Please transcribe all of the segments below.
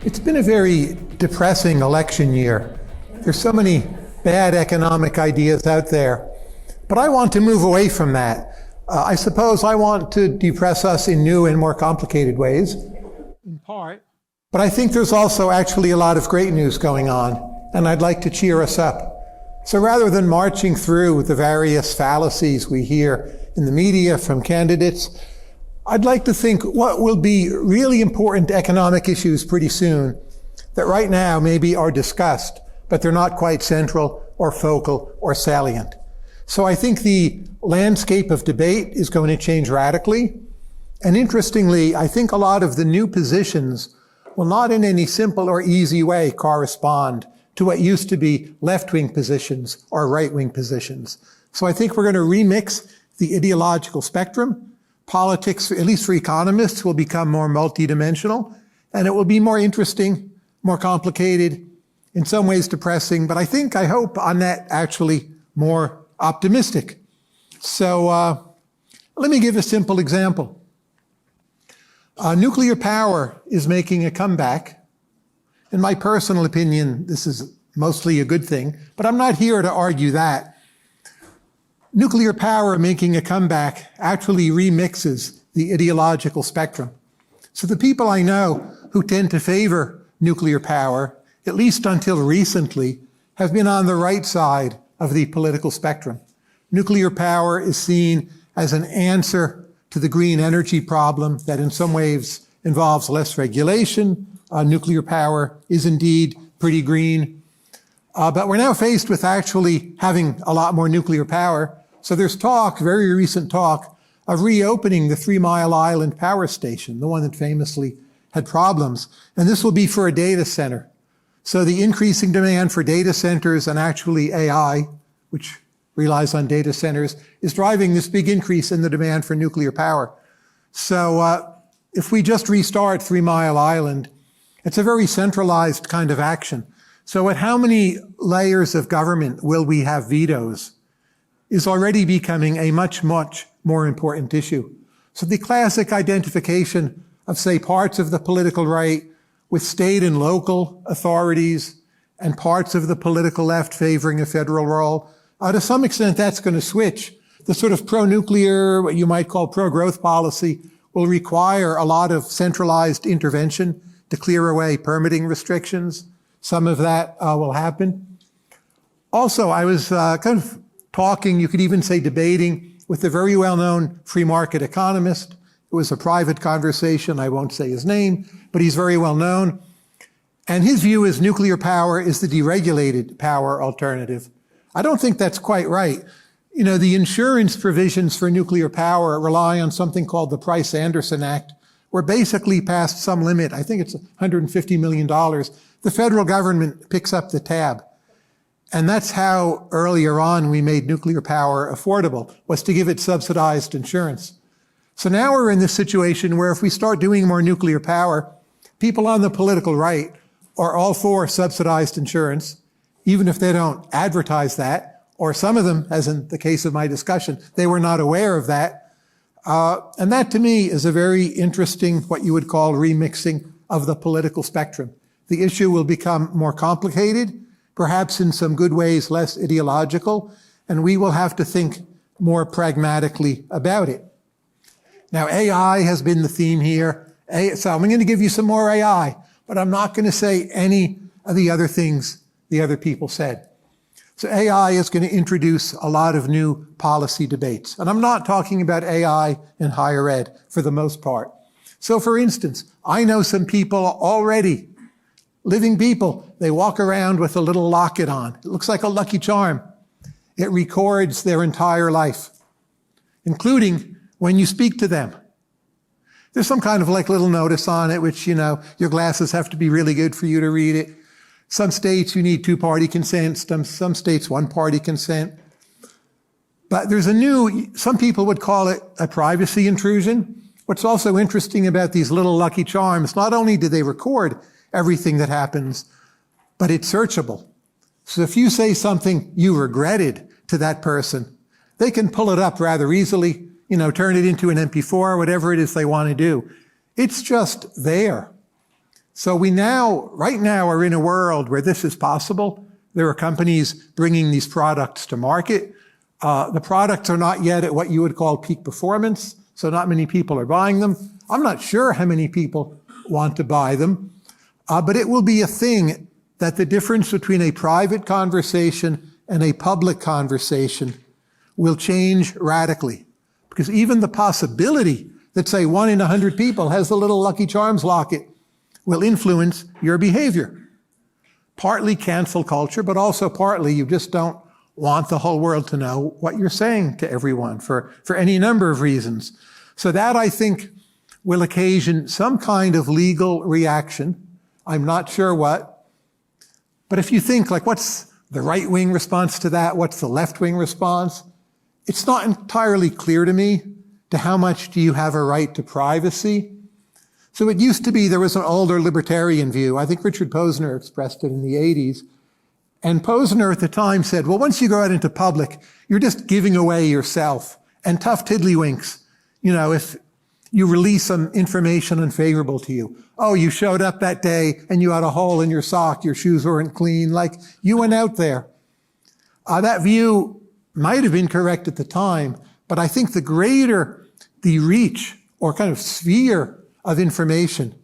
It's been a very depressing election year. There's so many bad economic ideas out there. But I want to move away from that. I suppose I want to depress us in new and more complicated ways, in part. But I think there's also actually a lot of great news going on, and I'd like to cheer us up. So rather than marching through the various fallacies we hear in the media from candidates, I'd like to think what will be really important economic issues pretty soon that right now maybe are discussed, but they're not quite central or focal or salient. So I think the landscape of debate is going to change radically. And interestingly, I think a lot of the new positions will not in any simple or easy way correspond to what used to be left-wing positions or right-wing positions. So I think we're going to remix the ideological spectrum. Politics, at least for economists, will become more multidimensional, and it will be more interesting, more complicated, in some ways depressing, but I hope on that actually more optimistic. So let me give a simple example. Nuclear power is making a comeback. In my personal opinion, this is mostly a good thing, but I'm not here to argue that. Nuclear power making a comeback actually remixes the ideological spectrum. So the people I know who tend to favor nuclear power, at least until recently, have been on the right side of the political spectrum. Nuclear power is seen as an answer to the green energy problem that in some ways involves less regulation. Nuclear power is indeed pretty green. But we're now faced with actually having a lot more nuclear power. So there's talk, very recent talk, of reopening the 3 Mile Island power station, the one that famously had problems. And this will be for a data center. So the increasing demand for data centers and actually AI, which relies on data centers, is driving this big increase in the demand for nuclear power. So if we just restart 3 Mile Island, it's a very centralized kind of action. So at how many layers of government will we have vetoes is already becoming a much, much more important issue. So the classic identification of, say, parts of the political right with state and local authorities and parts of the political left favoring a federal role, to some extent that's going to switch. The sort of pro-nuclear, what you might call pro-growth policy, will require a lot of centralized intervention to clear away permitting restrictions. Some of that will happen. Also, I was kind of talking, you could even say debating, with a very well-known free market economist. It was a private conversation. I won't say his name, but he's very well known. And his view is nuclear power is the deregulated power alternative. I don't think that's quite right. You know, the insurance provisions for nuclear power rely on something called the Price-Anderson Act, where basically past some limit, I think it's $150 million, the federal government picks up the tab. And that's how earlier on we made nuclear power affordable, was to give it subsidized insurance. So now we're in this situation where if we start doing more nuclear power, people on the political right are all for subsidized insurance, even if they don't advertise that, or some of them, as in the case of my discussion, they were not aware of that. And that to me is a very interesting, what you would call remixing of the political spectrum. The issue will become more complicated, perhaps in some good ways less ideological, and we will have to think more pragmatically about it. Now, AI has been the theme here. So I'm going to give you some more AI, but I'm not going to say any of the other things the other people said. So AI is going to introduce a lot of new policy debates. And I'm not talking about AI in higher ed for the most part. So for instance, I know some people already, living people, they walk around with a little locket on. It looks like a lucky charm. It records their entire life, including when you speak to them. There's some kind of like little notice on it, which, you know, your glasses have to be really good for you to read it. Some states you need 2-party consent, some states 1-party consent. But there's some people would call it a privacy intrusion. What's also interesting about these little lucky charms, not only do they record everything that happens, but it's searchable. So if you say something you regretted to that person, they can pull it up rather easily, you know, turn it into an MP4, whatever it is they want to do. It's just there. So right now, are in a world where this is possible. There are companies bringing these products to market. The products are not yet at what you would call peak performance, so not many people are buying them. I'm not sure how many people want to buy them, but it will be a thing that the difference between a private conversation and a public conversation will change radically. Because even the possibility that, say, 1 in 100 people has the little Lucky Charms locket will influence your behavior. Partly cancel culture, but also partly you just don't want the whole world to know what you're saying to everyone for any number of reasons. So that, I think, will occasion some kind of legal reaction. I'm not sure what. But if you think, like, what's the right-wing response to that? What's the left-wing response? It's not entirely clear to me to how much do you have a right to privacy. So it used to be there was an older libertarian view. I think Richard Posner expressed it in the 80s. And Posner at the time said, well, once you go out into public, you're just giving away yourself. And tough tiddlywinks, if you release some information unfavorable to you. Oh, you showed up that day and you had a hole in your sock, your shoes weren't clean, like you went out there. That view might have been correct at the time, but I think the greater the reach or kind of sphere of information,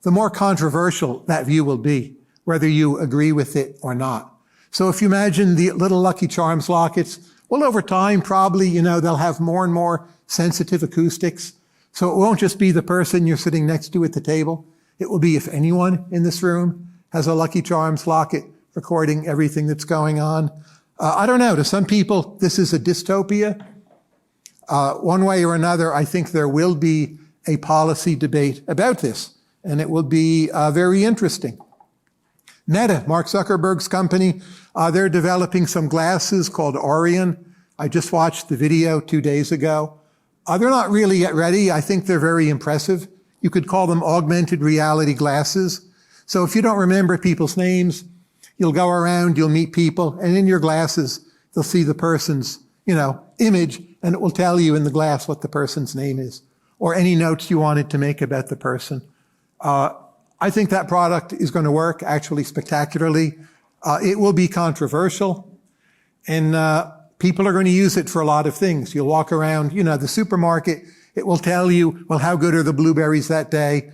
the more controversial that view will be, whether you agree with it or not. So if you imagine the little Lucky Charms lockets, well, over time, probably, they'll have more and more sensitive acoustics. So it won't just be the person you're sitting next to at the table. It will be if anyone in this room has a Lucky Charms locket recording everything that's going on. I don't know. To some people, this is a dystopia. One way or another, I think there will be a policy debate about this, and it will be very interesting. Meta, Mark Zuckerberg's company, they're developing some glasses called Orion. I just watched the video 2 days ago. They're not really yet ready. I think they're very impressive. You could call them augmented reality glasses. So if you don't remember people's names, you'll go around, you'll meet people, and in your glasses, you'll see the person's, image, and it will tell you in the glass what the person's name is, or any notes you wanted to make about the person. I think that product is going to work actually spectacularly. It will be controversial, and people are going to use it for a lot of things. You'll walk around, the supermarket, it will tell you, well, how good are the blueberries that day?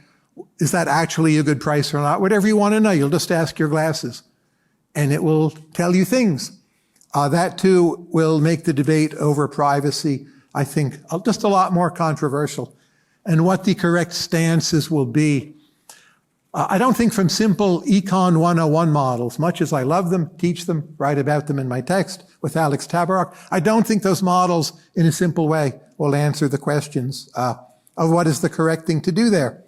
Is that actually a good price or not? Whatever you want to know, you'll just ask your glasses, and it will tell you things. That, too, will make the debate over privacy, I think, just a lot more controversial. And what the correct stances will be. I don't think from simple Econ 101 models, much as I love them, teach them, write about them in my text with Alex Tabarrok, I don't think those models in a simple way will answer the questions of what is the correct thing to do there.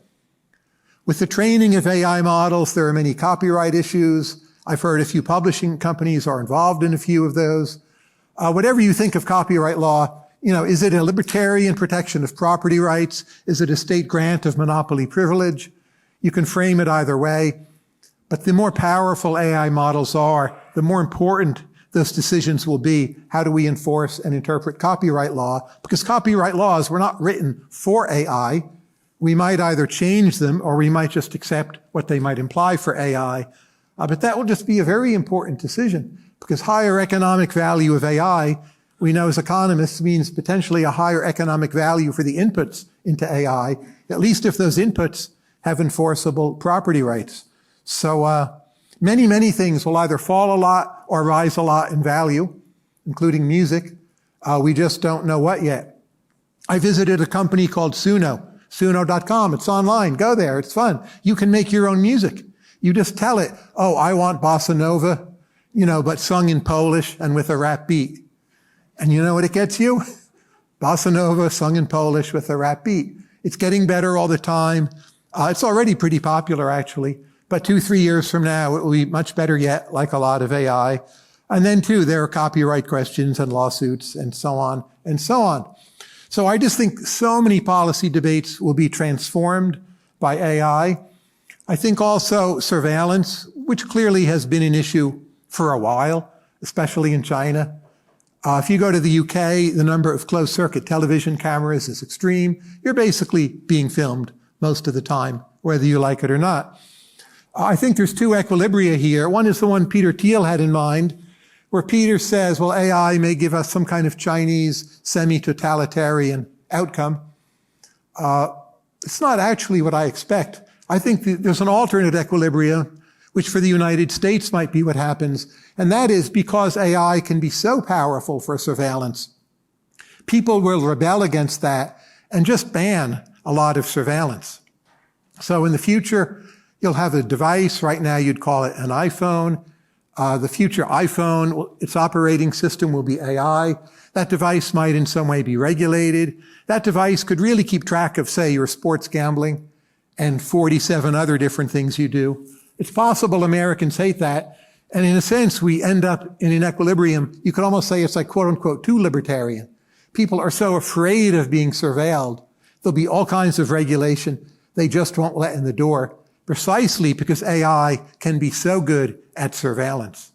With the training of AI models, there are many copyright issues. I've heard a few publishing companies are involved in a few of those. Whatever you think of copyright law, is it a libertarian protection of property rights? Is it a state grant of monopoly privilege? You can frame it either way. But the more powerful AI models are, the more important those decisions will be. How do we enforce and interpret copyright law? Because copyright laws were not written for AI. We might either change them or we might just accept what they might imply for AI. But that will just be a very important decision, because higher economic value of AI, we know as economists, means potentially a higher economic value for the inputs into AI, at least if those inputs have enforceable property rights. So many, many things will either fall a lot or rise a lot in value, including music. We just don't know what yet. I visited a company called Suno.com. It's online. Go there. It's fun. You can make your own music. You just tell it, oh, I want bossa nova, but sung in Polish and with a rap beat. And you know what it gets you? Bossa nova sung in Polish with a rap beat. It's getting better all the time. It's already pretty popular, actually. But 2-3 years from now, it will be much better yet, like a lot of AI. And then, too, there are copyright questions and lawsuits and so on and so on. So I just think so many policy debates will be transformed by AI. I think also surveillance, which clearly has been an issue for a while, especially in China. If you go to the UK, the number of closed-circuit television cameras is extreme. You're basically being filmed most of the time, whether you like it or not. I think there's two equilibria here. One is the one Peter Thiel had in mind, where Peter says, well, AI may give us some kind of Chinese semi-totalitarian outcome. It's not actually what I expect. I think there's an alternate equilibria, which for the United States might be what happens, and that is because AI can be so powerful for surveillance, people will rebel against that and just ban a lot of surveillance. So in the future, you'll have a device, right now you'd call it an iPhone. The future iPhone, its operating system will be AI. That device might in some way be regulated. That device could really keep track of, say, your sports gambling and 47 other different things you do. It's possible Americans hate that. And in a sense, we end up in an equilibrium. You could almost say it's like, quote unquote, too libertarian. People are so afraid of being surveilled. There'll be all kinds of regulation they just won't let in the door, precisely because AI can be so good at surveillance.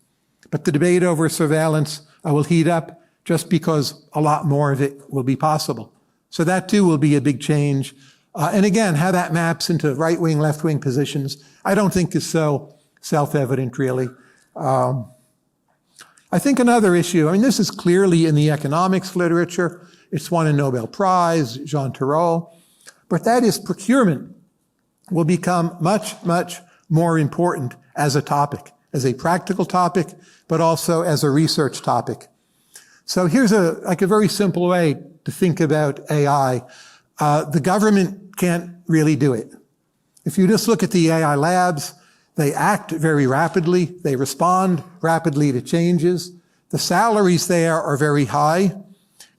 But the debate over surveillance will heat up just because a lot more of it will be possible. So that too will be a big change. And again, how that maps into right-wing, left-wing positions, I don't think is so self-evident, really. I think another issue, I mean, this is clearly in the economics literature. It's won a Nobel Prize, Jean Tirole. But that is procurement will become much, much more important as a topic, as a practical topic, but also as a research topic. So here's a very simple way to think about AI. The government can't really do it. If you just look at the AI labs, they act very rapidly. They respond rapidly to changes. The salaries there are very high.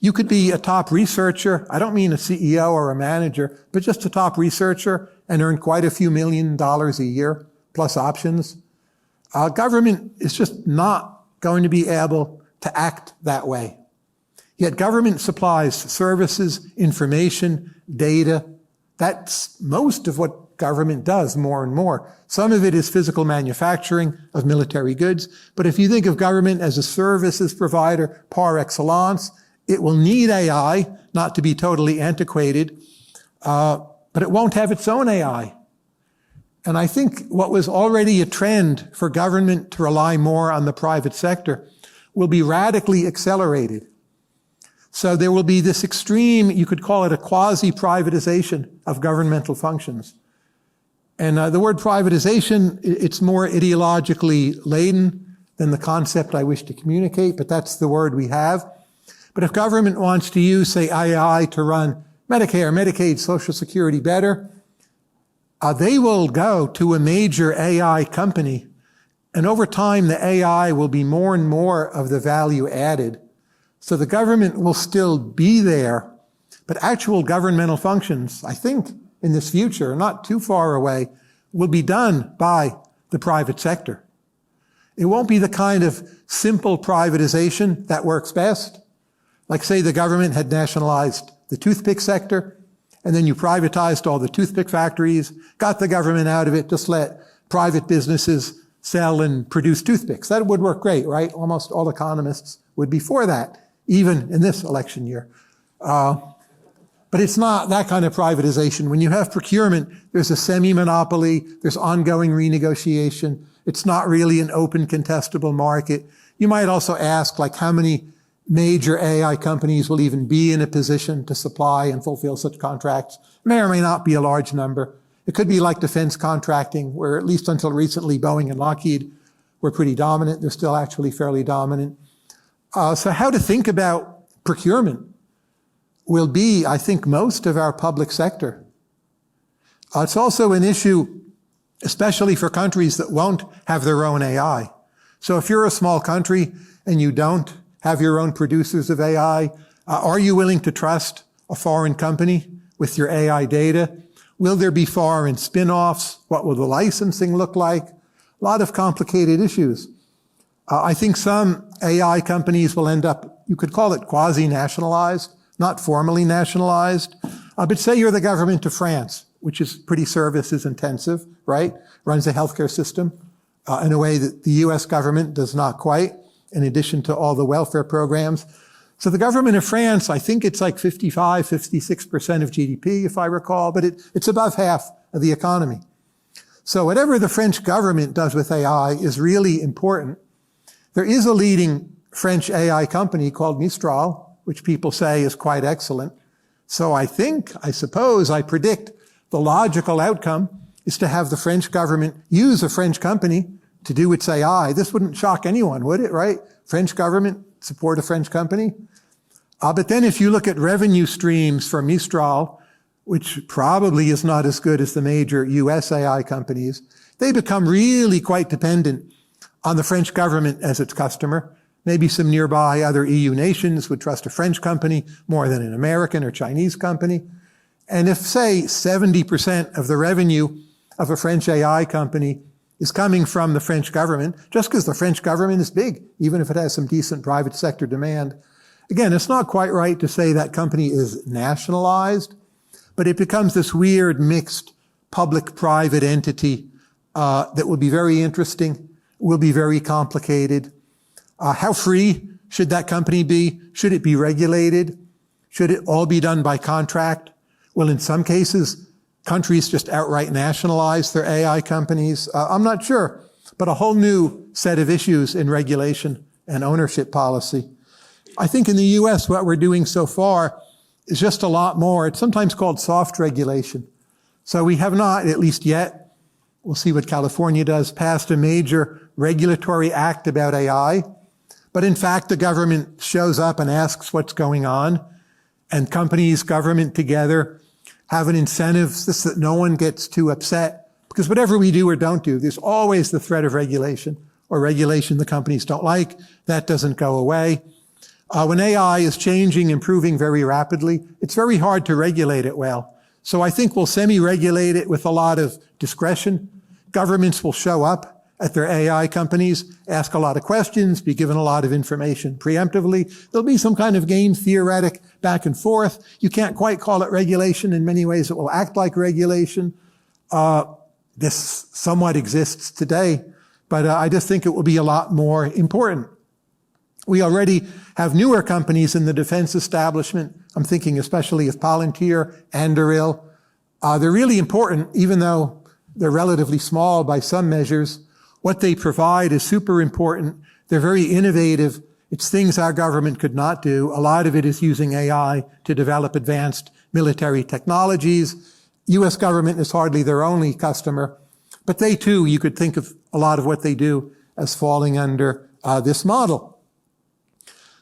You could be a top researcher. I don't mean a CEO or a manager, but just a top researcher and earn quite a few $1 million a year, plus options. Government is just not going to be able to act that way. Yet government supplies services, information, data. That's most of what government does more and more. Some of it is physical manufacturing of military goods. But if you think of government as a services provider par excellence, it will need AI, not to be totally antiquated, but it won't have its own AI. And I think what was already a trend for government to rely more on the private sector will be radically accelerated. So there will be this extreme, you could call it a quasi-privatization of governmental functions. And the word privatization, it's more ideologically laden than the concept I wish to communicate, but that's the word we have. But if government wants to use, say, AI to run Medicare, Medicaid, Social Security better, they will go to a major AI company, and over time the AI will be more and more of the value added. So the government will still be there, but actual governmental functions, I think, in this future, not too far away, will be done by the private sector. It won't be the kind of simple privatization that works best. Like, say, the government had nationalized the toothpick sector, and then you privatized all the toothpick factories, got the government out of it, just let private businesses sell and produce toothpicks. That would work great, right? Almost all economists would be for that, even in this election year. But it's not that kind of privatization. When you have procurement, there's a semi-monopoly, there's ongoing renegotiation. It's not really an open, contestable market. You might also ask, like, how many major AI companies will even be in a position to supply and fulfill such contracts? May or may not be a large number. It could be like defense contracting, where at least until recently, Boeing and Lockheed were pretty dominant. They're still actually fairly dominant. So how to think about procurement will be, I think, most of our public sector. It's also an issue, especially for countries that won't have their own AI. So if you're a small country and you don't have your own producers of AI, are you willing to trust a foreign company with your AI data? Will there be foreign spin-offs? What will the licensing look like? A lot of complicated issues. I think some AI companies will end up, you could call it quasi-nationalized, not formally nationalized. But say you're the government of France, which is pretty services intensive, right? Runs a healthcare system in a way that the US government does not quite, in addition to all the welfare programs. So the government of France, I think it's like 55, 56% of GDP, if I recall, but it's above half of the economy. So whatever the French government does with AI is really important. There is a leading French AI company called Mistral, which people say is quite excellent. So I predict the logical outcome is to have the French government use a French company to do its AI. This wouldn't shock anyone, would it, right? French government support a French company. But then if you look at revenue streams from Mistral, which probably is not as good as the major US AI companies, they become really quite dependent on the French government as its customer. Maybe some nearby other EU nations would trust a French company more than an American or Chinese company. And if, say, 70% of the revenue of a French AI company is coming from the French government, just because the French government is big, even if it has some decent private sector demand. Again, it's not quite right to say that company is nationalized, but it becomes this weird mixed public-private entity that will be very interesting, will be very complicated. How free should that company be? Should it be regulated? Should it all be done by contract? Well, in some cases, countries just outright nationalize their AI companies. I'm not sure, but a whole new set of issues in regulation and ownership policy. I think in the US, what we're doing so far is just a lot more. It's sometimes called soft regulation. So we have not, at least yet, we'll see what California does, passed a major regulatory act about AI. But in fact, the government shows up and asks what's going on, and companies, government together have an incentive so that no one gets too upset, because whatever we do or don't do, there's always the threat of regulation or regulation the companies don't like. That doesn't go away. When AI is changing, improving very rapidly, it's very hard to regulate it well. So I think we'll semi-regulate it with a lot of discretion. Governments will show up at their AI companies, ask a lot of questions, be given a lot of information preemptively. There'll be some kind of game theoretic back and forth. You can't quite call it regulation. In many ways, it will act like regulation. This somewhat exists today, but I just think it will be a lot more important. We already have newer companies in the defense establishment. I'm thinking especially of Palantir, Anduril. They're really important, even though they're relatively small by some measures. What they provide is super important. They're very innovative. It's things our government could not do. A lot of it is using AI to develop advanced military technologies. US government is hardly their only customer, but they too, you could think of a lot of what they do as falling under this model.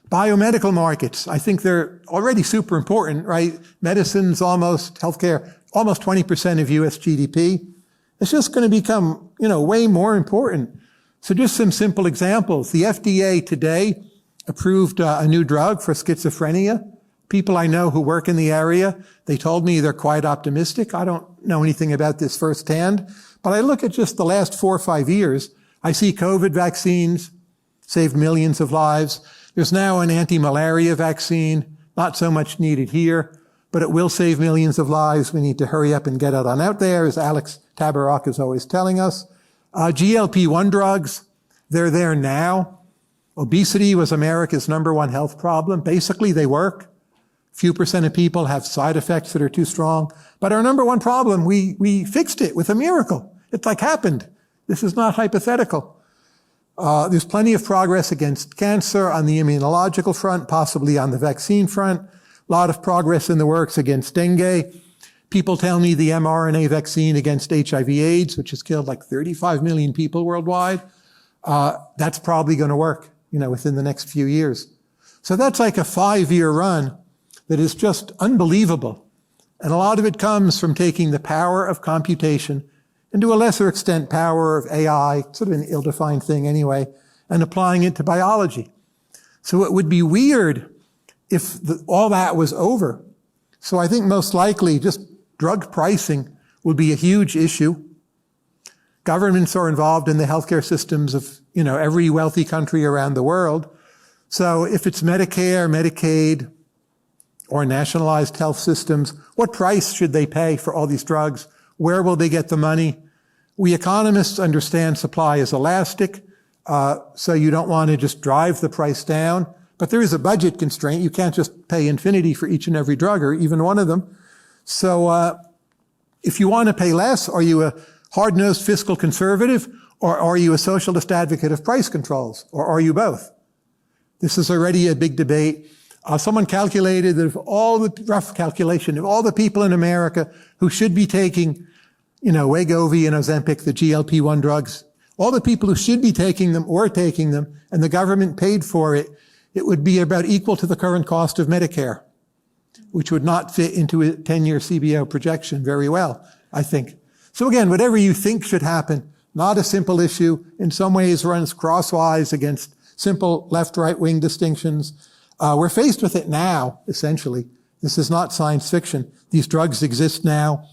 Biomedical markets, I think they're already super important, right? Medicine's healthcare, almost 20% of US GDP. It's just going to become, way more important. So just some simple examples. The FDA today approved a new drug for schizophrenia. People I know who work in the area, they told me they're quite optimistic. I don't know anything about this firsthand, but I look at just the last 4 or 5 years. I see COVID vaccines saved millions of lives. There's now an anti-malaria vaccine, not so much needed here, but it will save millions of lives. We need to hurry up and get it on out there, as Alex Tabarrok is always telling us. GLP-1 drugs, they're there now. Obesity was America's #1 health problem. Basically, they work. Few percent of people have side effects that are too strong. But our #1 problem, we fixed it with a miracle. It happened. This is not hypothetical. There's plenty of progress against cancer on the immunological front, possibly on the vaccine front. A lot of progress in the works against dengue. People tell me the mRNA vaccine against HIV/AIDS, which has killed 35 million people worldwide, that's probably going to work, within the next few years. So that's like a 5-year run that is just unbelievable. And a lot of it comes from taking the power of computation, and to a lesser extent, power of AI, sort of an ill-defined thing anyway, and applying it to biology. So it would be weird if all that was over. So I think most likely just drug pricing will be a huge issue. Governments are involved in the healthcare systems of, every wealthy country around the world. So if it's Medicare, Medicaid, or nationalized health systems, what price should they pay for all these drugs? Where will they get the money? We economists understand supply is elastic, so you don't want to just drive the price down. But there is a budget constraint. You can't just pay infinity for each and every drug, or even one of them. So if you want to pay less, are you hard-nosed fiscal conservative, or are you a socialist advocate of price controls, or are you both? This is already a big debate. Someone calculated that rough calculation, of all the people in America who should be taking, Wegovy and Ozempic, the GLP-1 drugs, all the people who should be taking them or taking them, and the government paid for it, it would be about equal to the current cost of Medicare, which would not fit into a 10-year CBO projection very well, I think. So again, whatever you think should happen, not a simple issue, in some ways runs crosswise against simple left-right wing distinctions. We're faced with it now, essentially. This is not science fiction. These drugs exist now.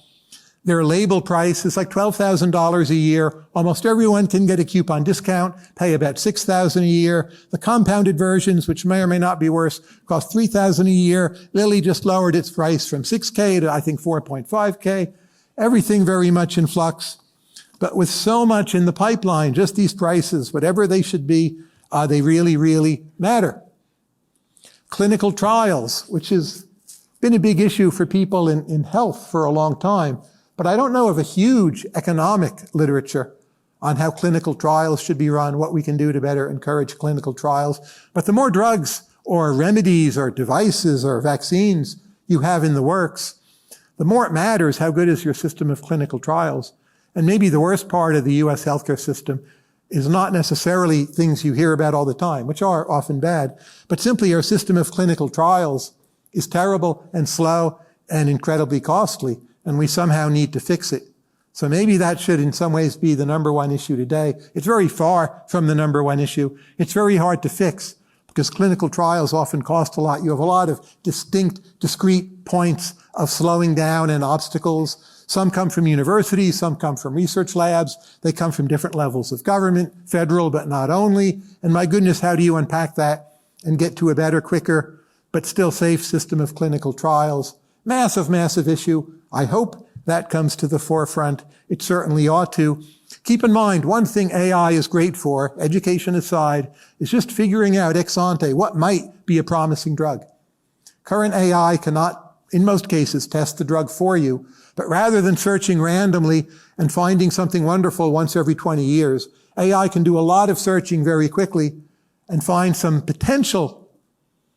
Their label price is like $12,000 a year. Almost everyone can get a coupon discount, pay about $6,000 a year. The compounded versions, which may or may not be worse, cost $3,000 a year. Lilly just lowered its price from $6K to, I think, $4.5K. Everything very much in flux. But with so much in the pipeline, just these prices, whatever they should be, they really, really matter. Clinical trials, which has been a big issue for people in health for a long time. But I don't know of a huge economic literature on how clinical trials should be run, what we can do to better encourage clinical trials. But the more drugs or remedies or devices or vaccines you have in the works, the more it matters how good is your system of clinical trials. And maybe the worst part of the US healthcare system is not necessarily things you hear about all the time, which are often bad, but simply our system of clinical trials is terrible and slow and incredibly costly, and we somehow need to fix it. So maybe that should in some ways be the number one issue today. It's very far from the number one issue. It's very hard to fix because clinical trials often cost a lot. You have a lot of discrete points of slowing down and obstacles. Some come from universities, some come from research labs. They come from different levels of government, federal, but not only. And my goodness, how do you unpack that and get to a better, quicker, but still safe system of clinical trials? Massive, massive issue. I hope that comes to the forefront. It certainly ought to. Keep in mind, one thing AI is great for, education aside, is just figuring out ex ante what might be a promising drug. Current AI cannot, in most cases, test the drug for you, but rather than searching randomly and finding something wonderful once every 20 years, AI can do a lot of searching very quickly and find some potential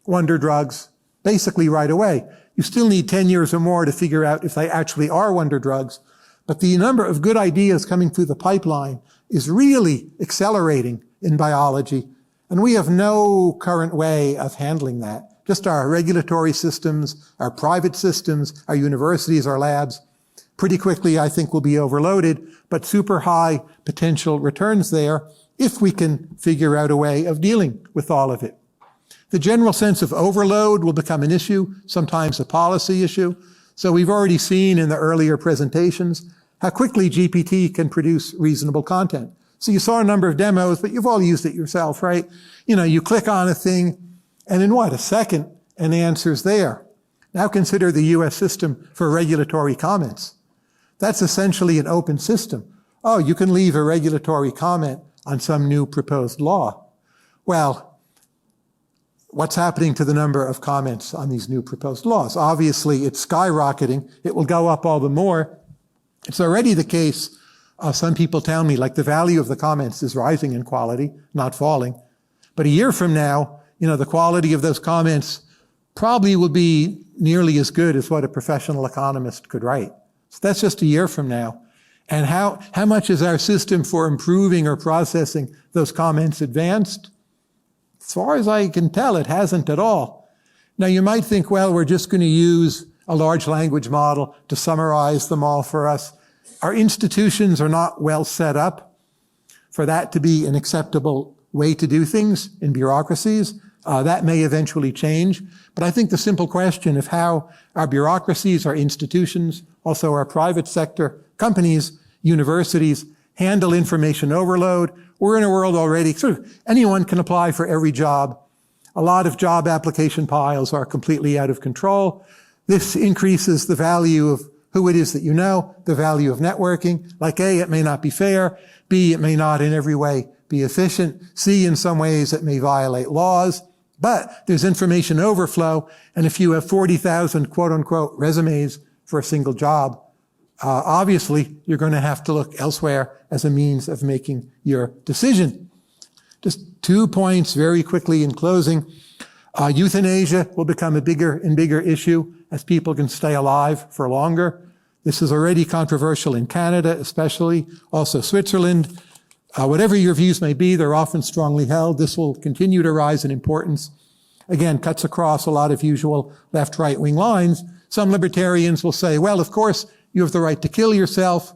wonder drugs basically right away. You still need 10 years or more to figure out if they actually are wonder drugs. But the number of good ideas coming through the pipeline is really accelerating in biology. And we have no current way of handling that. Just our regulatory systems, our private systems, our universities, our labs. Pretty quickly, I think, will be overloaded, but super high potential returns there if we can figure out a way of dealing with all of it. The general sense of overload will become an issue, sometimes a policy issue. So we've already seen in the earlier presentations how quickly GPT can produce reasonable content. So you saw a number of demos, but you've all used it yourself, right? You click on a thing, and in a second, an answer's there. Now consider the US system for regulatory comments. That's essentially an open system. Oh, you can leave a regulatory comment on some new proposed law. Well, what's happening to the number of comments on these new proposed laws? Obviously, it's skyrocketing. It will go up all the more. It's already the case. Some people tell me, like, the value of the comments is rising in quality, not falling. But a year from now, the quality of those comments probably will be nearly as good as what a professional economist could write. So that's just a year from now. And how much is our system for improving or processing those comments advanced? As far as I can tell, it hasn't at all. Now, you might think, well, we're just going to use a large language model to summarize them all for us. Our institutions are not well set up for that to be an acceptable way to do things in bureaucracies. That may eventually change. But I think the simple question of how our bureaucracies, our institutions, also our private sector, companies, universities, handle information overload. We're in a world already, anyone can apply for every job. A lot of job application piles are completely out of control. This increases the value of who it is that you know, the value of networking. Like A, it may not be fair. B, it may not in every way be efficient. C, in some ways, it may violate laws. But there's information overflow. And if you have 40,000 quote unquote resumes for a single job, obviously you're going to have to look elsewhere as a means of making your decision. Just 2 points very quickly in closing. Euthanasia will become a bigger and bigger issue as people can stay alive for longer. This is already controversial in Canada, especially, also Switzerland. Whatever your views may be, they're often strongly held. This will continue to rise in importance. Again, cuts across a lot of usual left-right wing lines. Some libertarians will say, well, of course, you have the right to kill yourself,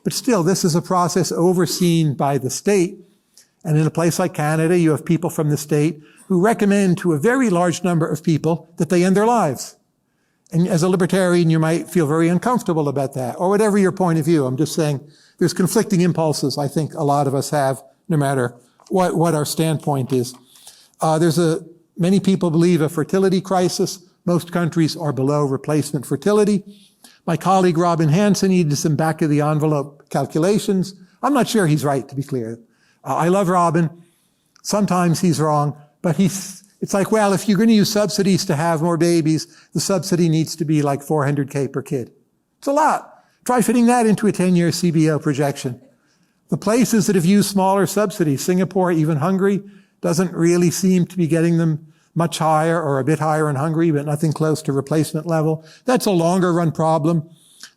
but still, this is a process overseen by the state. And in a place like Canada, you have people from the state who recommend to a very large number of people that they end their lives. And as a libertarian, you might feel very uncomfortable about that, or whatever your point of view. I'm just saying there's conflicting impulses I think a lot of us have, no matter what our standpoint is. Many people believe a fertility crisis. Most countries are below replacement fertility. My colleague Robin Hanson, he did some back-of-the-envelope calculations. I'm not sure he's right, to be clear. I love Robin. Sometimes he's wrong, but it's like, well, if you're going to use subsidies to have more babies, the subsidy needs to be like $400K per kid. It's a lot. Try fitting that into a 10-year CBO projection. The places that have used smaller subsidies, Singapore, even Hungary, doesn't really seem to be getting them much higher, or a bit higher in Hungary, but nothing close to replacement level. That's a longer run problem,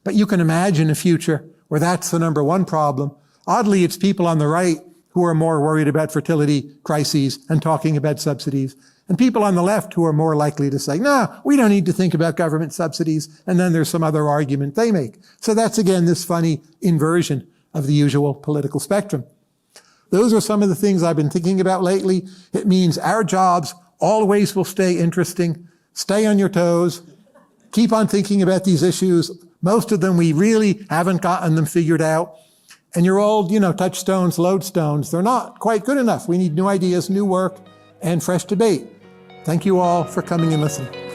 but you can imagine a future where that's the number one problem. Oddly, it's people on the right who are more worried about fertility crises and talking about subsidies, and people on the left who are more likely to say, no, we don't need to think about government subsidies, and then there's some other argument they make. So that's, again, this funny inversion of the usual political spectrum. Those are some of the things I've been thinking about lately. It means our jobs always will stay interesting. Stay on your toes. Keep on thinking about these issues. Most of them, we really haven't gotten them figured out. And your old, touchstones, lodestones, they're not quite good enough. We need new ideas, new work, and fresh debate. Thank you all for coming and listening.